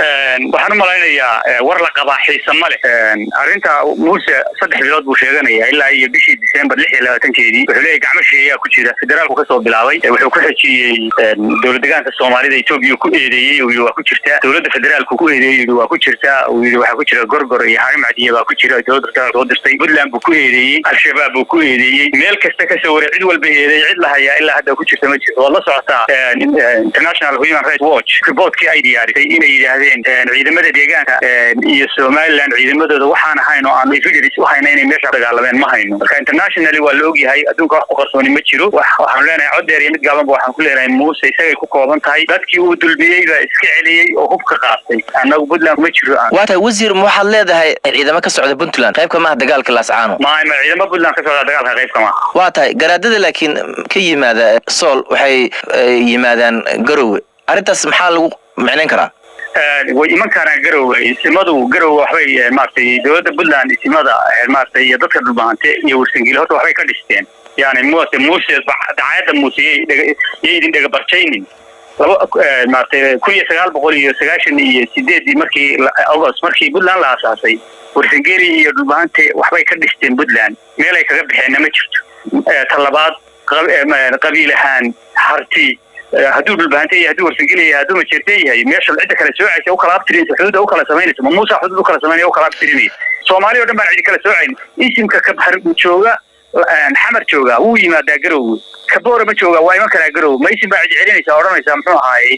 waxaan u malaynayaa war la qabaa xiisa ma leh arinta muuse 3 bilood buu sheeganaya ilaa iyo bishii December 26keedii wuxuu leeyahay gacmo sheeya ku jira federaalku ka soo bilaabay wuxuu ku xijiyay dawladda deegaanka Soomaalida Itoobiya ku eedeeyay oo waa ku jirta dawladda federaalku ku eedeeyay waa ku jirta oo waxa ku jira gorgor iyo harim cadiya waa ku jira dawladda federaalku oo dirtay Puntland buu ku eedeeyay al-shabaab buu ku eedeeyay meel kasta ka soo wareey cid walba eedeeyay cid la haya ilaa hadda ku jirta ma jiro wala socota International Human Rights Watch reportkii ay diyaarisay inay yiraahdeen ciidamada deegaanka iyo Somaliland ciidamadooda waxaan ahayn oo aan ifidris waxayna inay meesha dagaalameen ma hayno marka internationally waa la og yahay adduunka wax ku qarsooni ma jiro waxaan leenahay cod dheer iyo mid gaaban waxaan ku leenahay Muuse isagay ku kooban tahay dadkii uu dulbiyay baa iska celiyay oo hubka qaatay anagu Puntland ma jiro waata wasiir waxaad leedahay ciidamada ka socda Puntland qayb kama dagaalka Laascaano ma ciidamada Puntland ka socda dagaalka qayb kama waata garaadada laakiin ka yimaada Sool waxay yimaadaan Garowe arintaas maxaa lagu macnayn karaa وإيمان كان جرو سمادو جرو وحوي مارتي دولة بلدان سمادا مارتي يذكر البانتي يورسنجيل هو وحوي كدستين يعني موسى دعاية موسى يدين دقة برشينين مارتي كل سجال بقولي سجاشني سيدي مركي أوغست مركي بلدان لا أساسي ورسنجيل البانتي وحوي كدستين بلدان ميلا يكذب حين ما شفت طلبات قبيلة هان حرتي هدول البهانتي هدول ورسنجيلي هدول مشرتي هي ماشي العده كلا سوعي او كلا ابترين حدود او كلا سمينه موسى حدود كلا سمينه او كلا ابترين سومالي ودن بان عيد كلا سوعين اسمك كبحر جوغا حمر جوغا uu yimaada garow kaboor ma jooga waa iman kara garow ma isin baa ciidanaysa oranaysa muxuu ahaay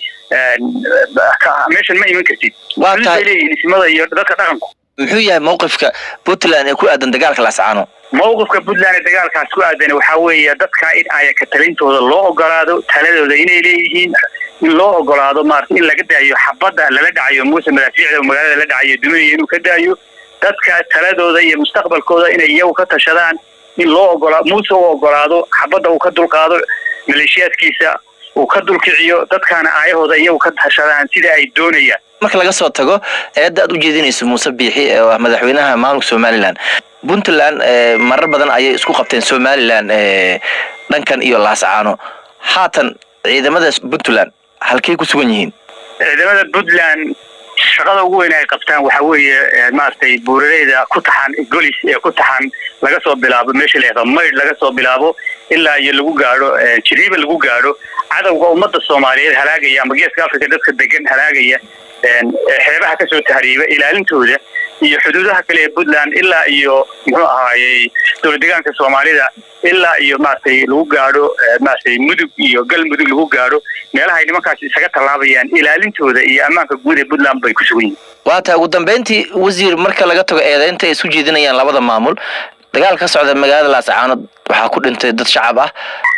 meeshan ma iman kartid waa tahay ismada iyo dadka dhaqanku muxuu yahay mowqifka Puntland ee ku aadan dagaalka Laascaano موقف بودلان دغالكاس ku aadan waxa weeye dadka in ay ka talintooda loo ogolaado taladooda inay leeyihiin in loo ogolaado maartii in laga daayo xabada la dhacayo Muuse madaafiicda magaalada la dhacayo dumiye inuu ka daayo dadka taladooda iyo mustaqbalkooda inay iyagu ka tashadaan in loo ogolaado Muuse oo ogolaado xabada uu ka dulqaado maleeshiyaadkiisa uu ka dulkiciyo dadkana ayahooda iyagu ka tashadaan sida ay doonayaan marka laga soo tago eedda aad u jeedinayso Muuse Biixi ee madaxweynaha maamulka Somaliland Puntland marar badan ayay isku qabteen Somaliland dhankan iyo Laascaano haatan ciidamada Puntland halkay ku sugan yihiin ciidamada Puntland shaqada ugu weyn ay qabtaan waxa weeye maartay buuraleyda ku taxan golis ee ku taxan laga soo bilaabo meesha leeyahay mayd laga soo bilaabo ilaa iyo lagu gaaro jiriiba lagu gaaro cadawga ummadda Soomaaliyeed halaagaya ama geeska Afrika dadka degan halaagaya xeebaha ka soo tahriiba ilaalintooda iyo xuduudaha kale ee Puntland ilaa iyo muxuu ahaayay dawladda deegaanka Soomaalida ilaa iyo maartay lagu gaaro maartay mudug iyo galmudug lagu gaaro meelaha ay nimankaas isaga talaabayaan ilaalintooda iyo amaanka guud ee Puntland bay ku sugan yihiin waata ugu dambeyntii wasiir marka laga tago eedaynta ay soo jeedinayaan labada maamul dagaalka ka socda magaalada Laascaano waxa ku dhintay dad shacab ah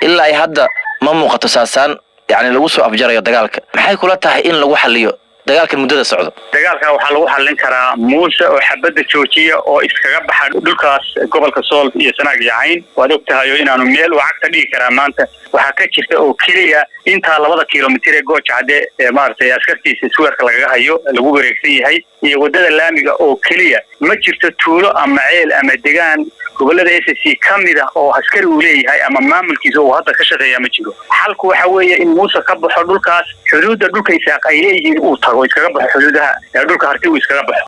ilaa ay hadda ma muuqato saasaan yani lagu soo afjarayo dagaalka maxay kula tahay in lagu xaliyo dagaalka muddada socdo dagaalka waxa lagu xalin karaa Muuse oo xabada joojiya oo iskaga baxa dhulkaas gobolka Sool iyo Sanaag yahayn waad ogtahay inaanu meel wacagta dhigi karaa maanta waxa ka jirta oo kaliya inta 2 kiiloomitir ee goojacade ee maartay askartiisa suwarka laga hayo lagu wareegsan yahay iyo wadada laamiga oo kaliya ma jirto tuulo ama ceel ama deegaan gobolada SSC kamida oo askari uu leeyahay ama maamulkiisa oo hadda ka shaqeeya ma jiro xalku waxa weeye in Muuse ka baxo dhulkaas xuduudda dhulka isaaq ay leeyihiin uu tago iskaga baxo xuduudaha dhulka harti uu iskaga baxo